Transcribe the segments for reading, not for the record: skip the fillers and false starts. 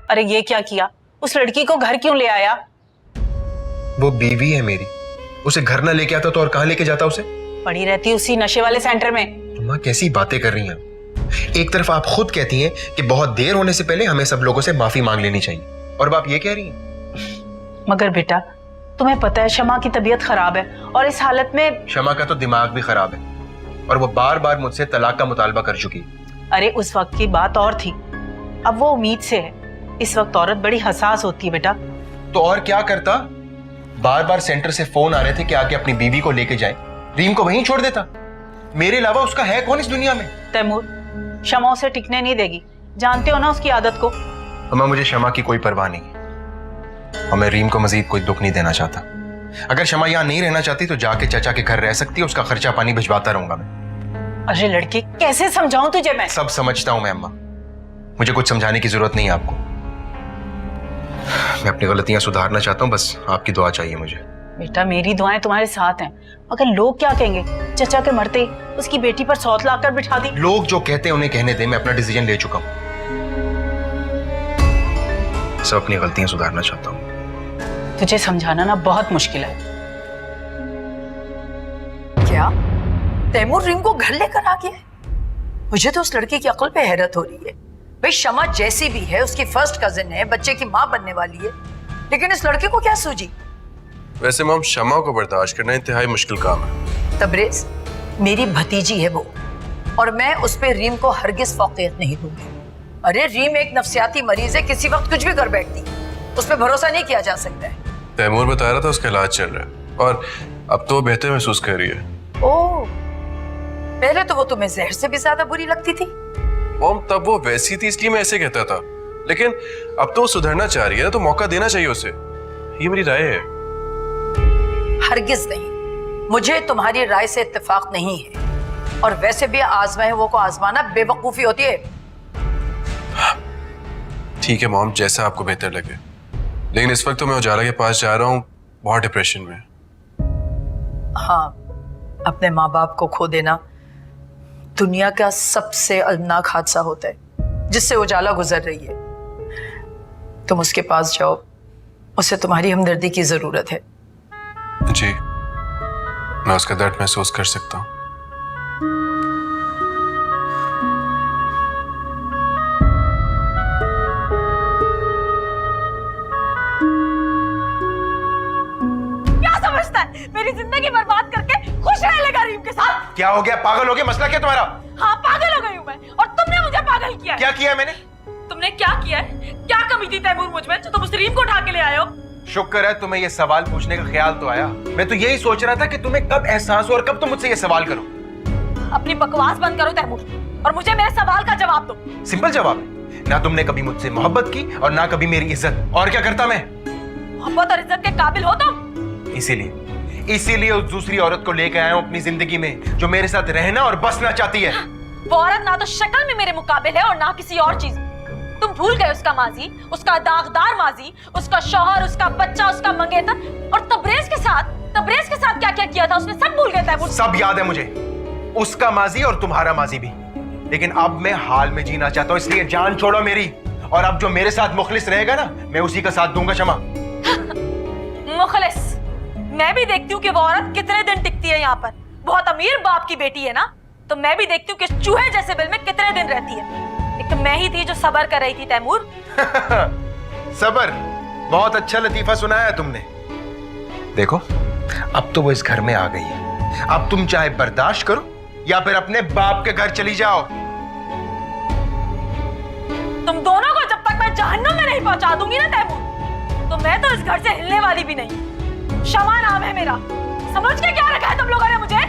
अरे ये क्या किया, उस लड़की को घर क्यों ले आया? वो बीवी है मेरी, उसे घर ना लेके आता तो और कहाँ लेके जाता उसे? पड़ी रहती उसी नशे वाले सेंटर में। अम्मा कैसी बातें कर रही हैं? एक तरफ आप खुद कहती हैं कि बहुत देर होने से पहले हमें सब लोगों से माफी मांग लेनी चाहिए, और अब आप ये कह रही हैं। मगर बेटा, तुम्हें पता है शमा की तबीयत खराब है और इस हालत में। शमा का तो दिमाग भी खराब है और वो बार बार मुझसे तलाक का मुतालबा कर चुकी है। अरे उस वक्त की बात और थी, अब वो उम्मीद से है। इस वक्त औरत बड़ी हसास होती है बेटा। तो और क्या करता? बार बार सेंटर से फोन आ रहे थे कि आके अपनी बीवी को लेके जाए, रीम को वहीं छोड़ देता। मेरे अलावा उसका है कौन इस दुनिया में? तैमूर, शमा उसे टिकने नहीं देगी, जानते हो ना उसकी आदत को। अम्मा मुझे शमा की कोई परवाह नहीं है और मैं रीम को मजीद कोई दुख नहीं देना चाहता। अगर शमा यहाँ नहीं रहना चाहती तो जाके चचा के घर रह सकती है, उसका खर्चा पानी भिजवाता रहूंगा मैं। अरे लड़की, कैसे समझाऊं तुझे मैं? सब समझता हूं मैं अम्मा, मुझे कुछ समझाने की जरूरत नहीं है आपको। मैं अपनी गलतियां सुधारना चाहता हूं, बस आपकी दुआ चाहिए मुझे। बेटा मेरी दुआएं तुम्हारे साथ हैं, मगर लोग क्या कहेंगे? चचा के मरते ही उसकी बेटी पर सौत लाकर बिठा दी। लोग जो कहते हैं उन्हें कहने दे, मैं अपना डिसीजन ले चुका हूं। सब अपनी गलतियां सुधारना चाहता हूं। तुझे समझाना ना बहुत मुश्किल है। क्या तैमूर रीम को घर लेकर आ गया है? मुझे तो उस लड़की की अक्ल पे हैरत हो रही है। भाई शमा जैसी भी है उसकी फर्स्ट कजिन है, बच्चे की माँ बनने वाली है, लेकिन इस लड़के को क्या सूझी? वैसे मॉम, शमा को बर्दाश्त करना इंतहाई मुश्किल काम है। तबरेज मेरी भतीजी है वो, और मैं उस पे रीम को हरगिज फौकियत नहीं दूंगी। अरे रीम एक नफ्सियाती मरीज है, किसी वक्त कुछ भी कर बैठती है, उस पे भरोसा नहीं किया जा सकता है। तैमूर बता रहा था उसका इलाज चल रहा है और अब तो वो बेहतर महसूस कर रही है। ओह, पहले तो वो तुम्हें जहर से भी ज्यादा बुरी लगती थी। मॉम तब वो वैसी थी इसलिए मैं ऐसे कहता था, लेकिन अब तो वो सुधरना चाह रही है तो मौका देना चाहिए उसे। ये मेरी राय है। हरगिज नहीं, मुझे तुम्हारी राय से इत्तेफाक नहीं है, और वैसे भी आजमाए वो को आजमाना बेवकूफी होती है। ठीक है मॉम, जैसा आपको बेहतर लगे, लेकिन इस वक्त तो मैं उजाला के पास जा रहा हूँ, बहुत डिप्रेशन में। हाँ, अपने माँ बाप को खो देना दुनिया का सबसे अलनाक हादसा होता है जिससे उजाला गुजर रही है। तुम उसके पास जाओ, उसे तुम्हारी हमदर्दी की जरूरत है। जी, मैं उसका दर्द महसूस कर सकता हूँ। क्या समझता है मेरी जिंदगी बर्बाद करके खुश रह लेगा रीम के साथ? क्या हो गया? पागल हो गया? मसला क्या तुम्हारा? हाँ, पागल हो गई हूँ मैं, और तुमने मुझे पागल किया है। क्या किया मैंने? तुमने क्या किया है? क्या कमी थी तैमूर मुझ में जो तुम उस रीम को उठा के ले आए हो? शुक्र है तुम्हें ये सवाल पूछने का ख्याल तो आया। मैं तो यही सोच रहा था कि तुम्हें कब एहसास हो और कब तुम मुझसे ये सवाल करो। अपनी बकवास बंद करो तैमूर, और मुझे मेरे सवाल का जवाब दो। सिंपल जवाब है, ना तुमने कभी मुझसे मोहब्बत की और ना कभी मेरी इज्जत। और क्या करता मैं? मोहब्बत और इज्जत के काबिल हो तुम? इसीलिए उस दूसरी औरत को लेकर आया हूं अपनी जिंदगी में, जो मेरे साथ रहना और बसना चाहती है। वो औरत ना तो शक्ल में मेरे मुकाबिल है और ना किसी और चीज। तुम भूल गए उसका माजी, उसका दागदार माजी, उसका शौहर, उसका बच्चा, उसका मंगेतर, और तबरेज के साथ क्या क्या किया था उसने सब भूल गए तैमूर। सब याद है मुझे, उसका माजी और तुम्हारा माजी भी, लेकिन अब मैं हाल में जीना चाहता हूं, इसलिए जान छोड़ो मेरी। और अब जो मेरे साथ मुखलिस रहेगा ना, मैं उसी का साथ दूंगा। शमा मुखलिस? मैं भी देखती हूँ कि वो औरत कितने दिन टिकती है यहाँ पर। बहुत अमीर बाप की बेटी है ना, तो मैं भी देखती हूँ कि चूहे जैसे बिल में कितने दिन रहती है। एक तो मैं ही थी जो सबर कर रही थी तैमूर। सबर? बहुत अच्छा लतीफा सुनाया तुमने। देखो, अब तो वो इस घर में आ गई है, अब तुम चाहे बर्दाश्त करो या फिर अपने बाप के घर चली जाओ। तुम दोनों को जब तक मैं जहन्नुम में नहीं पहुंचा दूंगी ना तैमूर, तो मैं तो इस घर से हिलने वाली भी नहीं। शमा नाम है मेरा, समझ के क्या रखा है तुम लोगों ने मुझे?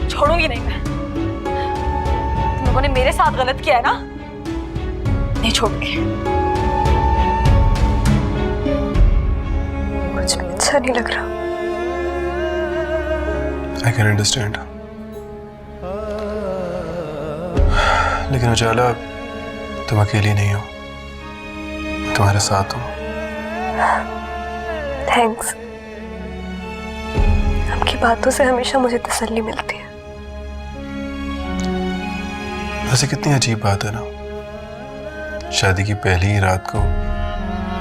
छोड़ूंगी नहीं मैं। तुम लोगों ने मेरे साथ गलत किया है ना, नहीं छोड़ूंगी। मुझे अच्छा नहीं लग रहा। I can understand. लेकिन उजाला, तुम अकेली नहीं हो, मैं तुम्हारे साथ हूँ। थैंक्स, आपकी बातों से हमेशा मुझे तसल्ली मिलती है। वैसे कितनी अजीब बात है ना, शादी की पहली ही रात को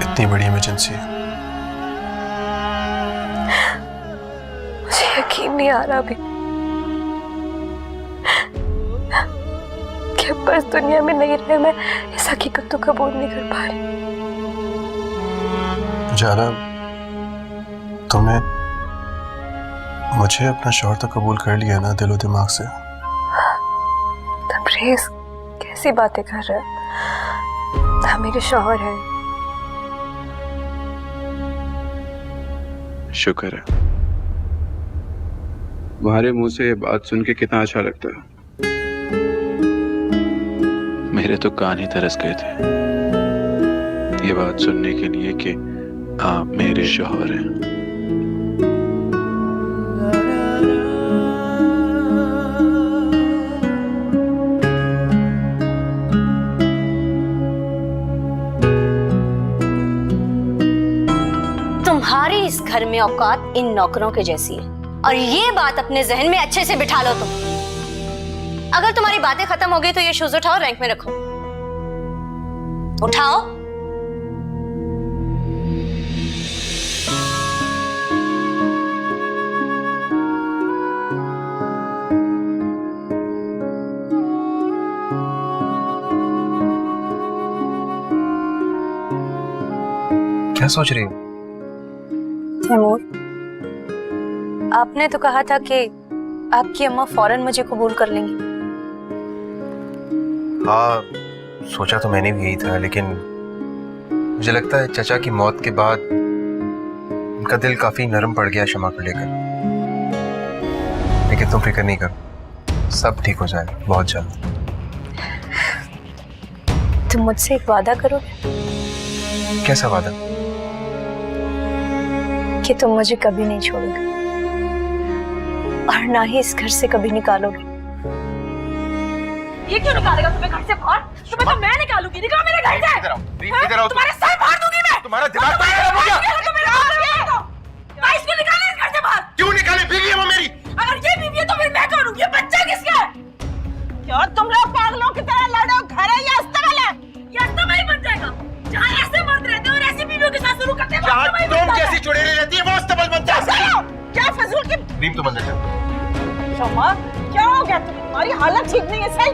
इतनी बड़ी इमरजेंसी है। मुझे यकीन नहीं आ रहा अभी कि अब बस दुनिया में नहीं रहे मैं इस हकीकत को कबूल नहीं कर पा रही। जाला, तुमने मुझे अपना शौहर तो कबूल कर लिया ना दिलो दिमाग से? तबरेज़, कैसी बातें कर रहे हैं? हम मेरे शौहर हैं। शुक्र है। तुम्हारे मुंह से ये बात सुन के कितना अच्छा लगता है। मेरे तो कान ही तरस गए थे ये बात सुनने के लिए कि आप मेरे शौहर हैं। तुम्हारी इस घर में औकात इन नौकरों के जैसी है, और ये बात अपने जहन में अच्छे से बिठा लो तुम। अगर तुम्हारी बातें खत्म हो गई तो ये शूज उठाओ, रैंक में रखो। उठाओ। क्या सोच रही हो? तैमूर, आपने तो कहा था कि आपकी अम्मा फौरन मुझे कबूल कर लेंगी। हाँ, सोचा तो मैंने भी यही था, लेकिन मुझे लगता है चचा की मौत के बाद उनका दिल काफी नरम पड़ गया शमा को लेकर। लेकिन तुम फिक्र नहीं करो, सब ठीक हो जाएगा बहुत जल्द। तुम मुझसे एक वादा करो कैसा वादा? कि तुम मुझे कभी नहीं छोड़ोगे और ना ही इस घर से कभी निकालोगे। ये क्यों निकालेगा तुम्हें घर से बाहर? तुम्हें तो मैं निकालूंगी। निकाल मेरे घर से। इधर आओ। तुम्हारे सर फाड़ दूंगी मैं। तुम्हारा दिमाग खराब हो गया। इसको निकाले इस घर से बाहर। क्यों निकाले? बीवी है वो मेरी। अगर ये बीवी है तो फिर मैं कौन हूँ? ये बच्चा किसका है? क्या तुम लोग पागलों की तरह लड़ो? घर है या अस्तबल है? ये अस्तबल बन जाएगा। जहाँ ऐसे मर्द रहते हैं और ऐसी बीवियों के साथ शुरू करते हैं, जहाँ तुम जैसी चुड़ैली रहती है वो अस्तबल बनता है। क्या फजूल की रीम तो बंद कर। शमा, क्या हो गया तुम्हारी हालत ठीक नहीं है। सही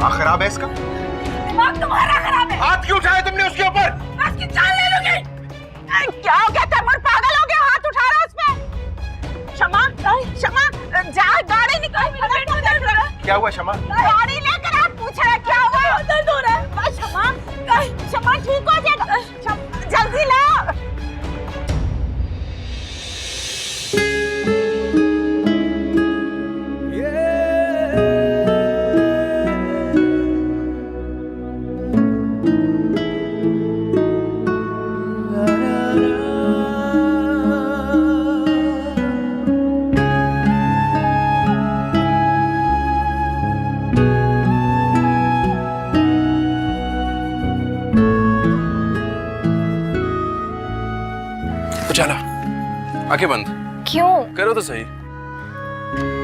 आँख खराब है इसका? दिमाग तुम्हारा खराब है। हाथ क्यों उठाया तुमने उसके ऊपर? मैं उसकी जान ले लूंगी। क्या हो गया? तैमूर पागल हो गया? हाथ उठा रहा उस पे। शमा, शमा, जा गाड़ी निकाल। क्या हुआ शमा? गाड़ी लेकर आप पूछ रहे क्या हुआ? दर्द हो रहा है। शमा, शमा ठीक हो जाएगा। जल्दी ला। जाला, आंखें बंद क्यों? करो तो सही।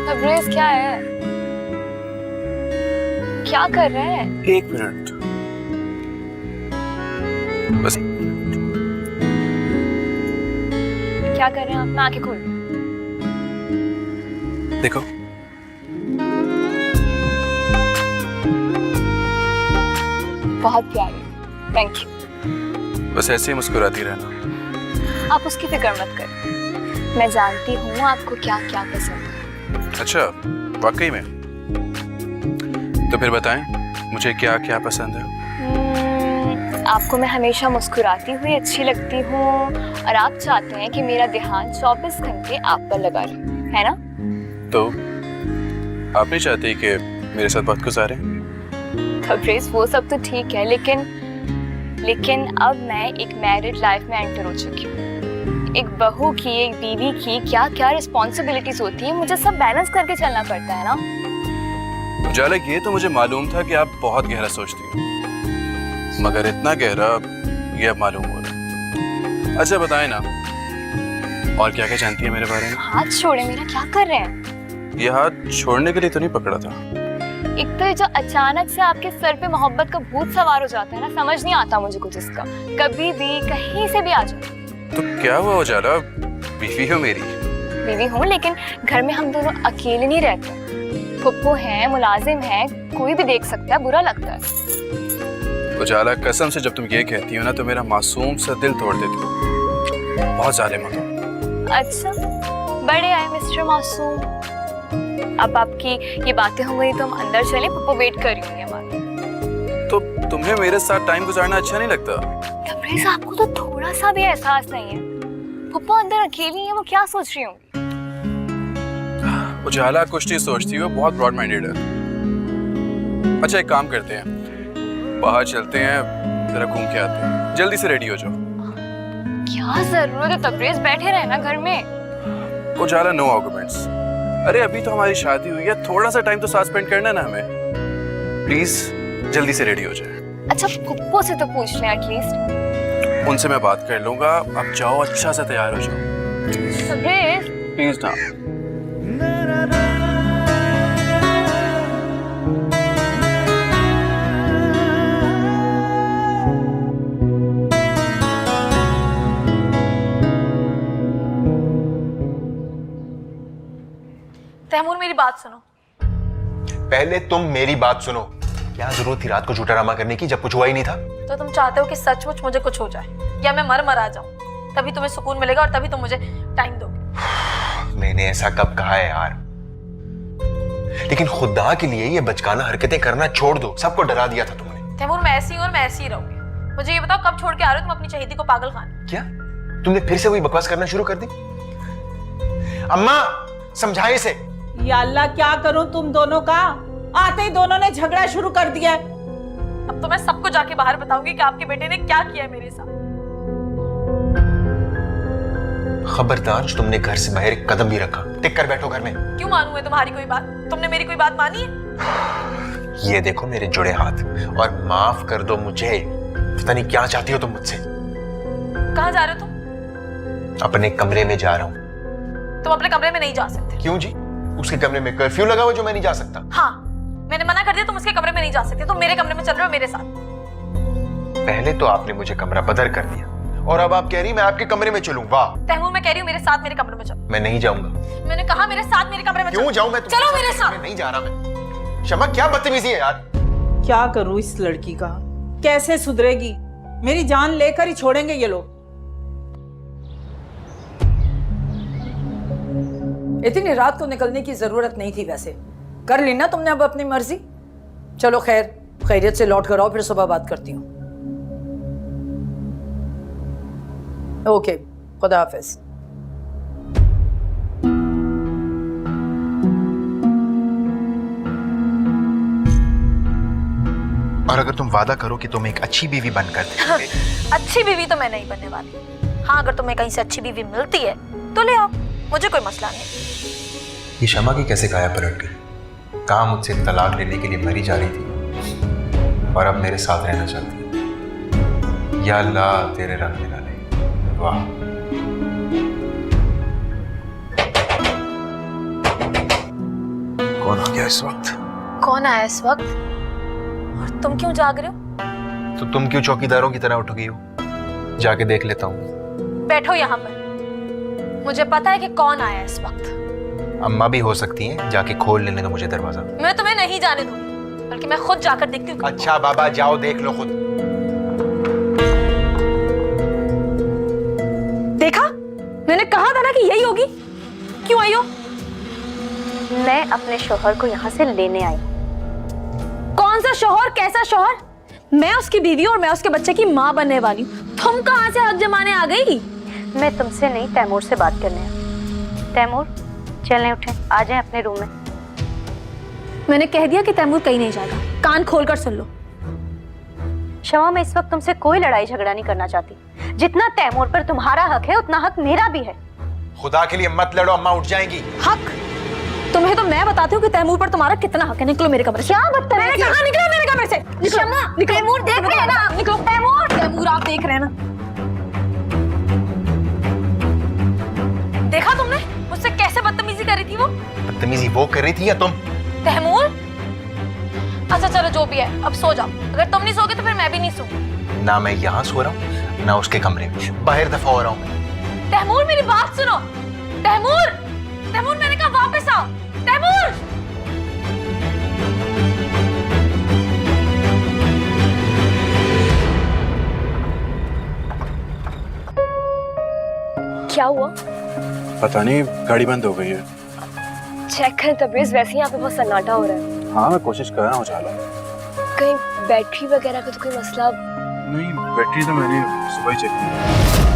तबरेज़, क्या है? क्या कर रहे हैं? 1 मिनट बस। क्या कर रहे हैं आप? मैं आंखें खोल। देखो, बहुत प्यारी, थैंक यू। बस ऐसे ही मुस्कुराती रहना। आप उसकी फिक्र मत करें, मैं जानती हूँ आपको क्या क्या पसंद है। अच्छा, वाकई में? तो फिर बताएं मुझे क्या क्या पसंद है। आपको मैं हमेशा मुस्कुराती हुई अच्छी लगती हूँ और आप चाहते हैं कि मेरा ध्यान 24 घंटे आप पर लगा रहे, है ना? तो आप नहीं चाहती कि मेरे साथ वक्त गुजारें? तबरेज़, वो सब तो ठीक है, लेकिन अब मैं एक मैरिड लाइफ में एंटर हो चुकी हूँ। एक बहू की, एक बीवी की क्या क्या रिस्पॉन्सिबिलिटीज होती है, मुझे सब बैलेंस करके चलना पड़ता है ना। उजाला, ये तो मुझे मालूम था कि आप बहुत गहरा सोचती हो, मगर इतना गहरा ये अब मालूम हो रहा। अच्छा बताएं ना, और क्या क्या जानती है मेरे बारे में? हाथ छोड़े मेरा, क्या कर रहे हैं? ये हाथ छोड़ने के लिए तो नहीं पकड़ा था, एक तो ये जो अचानक से आपके सर पे मोहब्बत का भूत सवार हो जाता है ना, समझ नहीं आता मुझे कुछ इसका। कभी भी कहीं से भी आ जाओ। तो क्या हुआ उजाला, बीवी हो मेरी। बीवी हूँ, लेकिन घर में हम दोनों अकेले नहीं रहते। फुप्पो है, मुलाजिम है, कोई भी देख सकता है, बुरा लगता है। उजाला कसम से जब तुम ये कहती हो ना तो मेरा मासूम सा दिल तोड़ देती हो। बहुत जालिम हो तुम। अच्छा, बड़े आए मिस्टर मासूम। अब आपकी ये बातें हो गई तो हम अंदर चले, पप्पो वेट कर रही होंगी हमारी। तो तुम्हें मेरे साथ टाइम गुजारना अच्छा नहीं लगता? तबरेज़, आपको तो थोड़ा सा भी एहसास नहीं है। पप्पो अंदर अकेली है, वो क्या सोच रही होंगी? उजाला कुछ नहीं सोचती हो, बहुत ब्रॉड माइंडेड है। अच्छा एक काम करते हैं, बाहर चलते हैं, जरा घूम के आते हैं। जल्दी से रेडी हो जाओ। क्या जरूरत है तबरेज़, बैठे रहे ना घर में। उजाला नो आर्गुमेंट्स। अरे अभी तो हमारी शादी हुई है, थोड़ा सा टाइम तो साथ स्पेंड करना है ना हमें। प्लीज जल्दी से रेडी हो जाए। अच्छा पप्पो से तो पूछ लें एटलीस्ट। उनसे मैं बात कर लूंगा, अब जाओ अच्छा से तैयार हो जाओ। तबरेज़, प्लीज ना। तैमूर मेरी बात सुनो। पहले तुम मेरी बात सुनो। क्या जरूरत थी रात को झूठा ड्रामा करने की जब कुछ हुआ ही नहीं था? तो तुम चाहते हो कि सचमुच मुझे कुछ हो जाए या मैं मर आ जाऊं, तभी तुम्हें सुकून मिलेगा और तभी तुम मुझे टाइम दोगे। मैंने ऐसा कब कहा है यार? लेकिन खुदा के लिए ये बचकाना हरकतें करना छोड़ दो। सबको डरा दिया था तुमने। तैमूर मैं ऐसी हूं और मैं ऐसी ही रहूंगी। मुझे ये बताओ कब छोड़ के आ रहे हो तुम अपनी शहीदी को पागल खाने? क्या तुमने फिर से वही बकवास करना शुरू कर दी? अम्मा समझाए इसे। या अल्लाह, क्या करूं तुम दोनों का? आते ही दोनों ने झगड़ा शुरू कर दिया है। अब तो मैं सबको जाके बाहर बताऊंगी कि आपके बेटे ने क्या किया है मेरे साथ। खबरदार, जो तुमने घर से बाहर एक कदम भी रखा, टिक कर बैठो घर में। क्यों मानूं मैं तुम्हारी कोई बात? तुमने मेरी कोई बात मानी है? ये देखो मेरे जुड़े हाथ, और माफ कर दो मुझे। पता नहीं क्या चाहती हो तुम मुझसे। कहाँ जा रहे हो तुम? अपने कमरे में जा रहा हूँ। तुम अपने कमरे में नहीं जा सकते। क्यों जी? उसके कमरे में कर्फ्यू लगा हुआ जो मैं नहीं जा सकता? हाँ, मैंने मना कर दिया, तुम उसके कमरे में नहीं जा सकते। तुम मेरे कमरे में चल रहे हो मेरे साथ। पहले तो आपने मुझे कमरा बदर कर दिया और अब आप कह रही मैं आपके कमरे में चलूं। वाह। तैमूर मैं कह रही हूँ मेरे साथ मेरे कमरे में चलो। मैं नहीं जाऊंगा। मैंने कहा मेरे साथ मेरे कमरे में क्यों जाऊं मैं? चलो मेरे साथ। मैं नहीं जा रहा मैं। शमा क्या बदतमीजी है यार। क्या करूं इस लड़की का? कैसे सुधरेगी? मेरी जान लेकर ही छोड़ेंगे ये लोग। इतनी रात को निकलने की जरूरत नहीं थी, वैसे कर ली ना तुमने अब अपनी मर्जी। चलो खैर, खैरियत से लौट कर आओ, फिर सुबह बात करती हूँ। ओके, खुदा हाफिज। और अगर तुम वादा करो कि तुम एक अच्छी बीवी बनकर देखोगे। अच्छी बीवी तो मैं नहीं बनने वाली। हाँ, अगर तुम्हें कहीं से अच्छी बीवी मिलती है तो ले आओ, मुझे कोई मसला नहीं। ये शमा की कैसे काया पलट गई? कहा मुझसे तलाक लेने के लिए मरी जा रही थी और अब मेरे साथ रहना चाहती है। या अल्लाह तेरे रंग मिला ले। वाह। कौन आ गया इस वक्त? कौन आया इस वक्त? और तुम क्यों जाग रहे हो? तो तुम क्यों चौकीदारों की तरह उठ गई हो? जाके देख लेता हूँ। बैठो यहाँ पर, मुझे पता है कि कौन आया इस वक्त। अम्मा भी हो सकती हैं, जाके खोल लेने दो मुझे दरवाजा। मैं तुम्हें नहीं जाने दूंगी, बल्कि मैं खुद जाकर देखती हूँ। अच्छा बाबा, जाओ देख लो खुद। देखा, मैंने कहा था ना कि यही होगी। क्यों आई हो? मैं अपने शोहर को यहाँ से लेने आई। कौन सा शोहर? कैसा शोहर? मैं उसकी बीवी और मैं उसके बच्चे की माँ बनने वाली हूँ। तुम कहाँ से हक जमाने आ गई? मैं तुमसे नहीं, तैमूर से बात करने आई। तैमूर, चलें, उठें, आ जाएं अपने रूम में। मैंने कह दिया कि तैमूर कहीं नहीं जाएगा। कान खोलकर सुन लो। शमा, मैं इस वक्त तुमसे कोई लड़ाई झगड़ा नहीं करना चाहती। जितना तैमूर पर तुम्हारा हक है उतना हक मेरा भी है। खुदा के लिए मत लड़ो, अम्मा उठ जाएंगी। हक? तुम्हें तो मैं बताती हूँ कि तैमूर पर तुम्हारा कितना हक है। निकलो मेरे कमरे से। क्या बदतमीजी? मैंने कहा निकलो मेरे कमरे से। निकलो। निकलो। तैमूर देख रहे हैं ना? निकलो। तैमूर आप देख रहे हैं ना? देखा तुमने मुझसे कैसे बदतमीजी करी थी वो? बदतमीजी वो कर रही थी या तुम? तैमूर, अच्छा चलो जो भी है, अब सो जाओ। अगर तुम नहीं सोगे तो फिर मैं भी नहीं सोऊंगी। ना मैं यहाँ सो रहा हूँ ना उसके कमरे में, बाहर दफा हो रहा हूँ मैं। तैमूर मेरी बात सुनो। तैमूर, तैमूर मैंने कहा वापस आओ। तैमूर! क्या हुआ? पता नहीं, गाड़ी बंद हो गई है। चेक कर तबरेज, वैसे ही यहाँ पे बहुत सन्नाटा हो रहा है। हाँ मैं कोशिश कर रहा हूँ चाला। कहीं बैटरी वगैरह का तो कोई मसला? नहीं, बैटरी तो मैंने सुबह ही चेक की।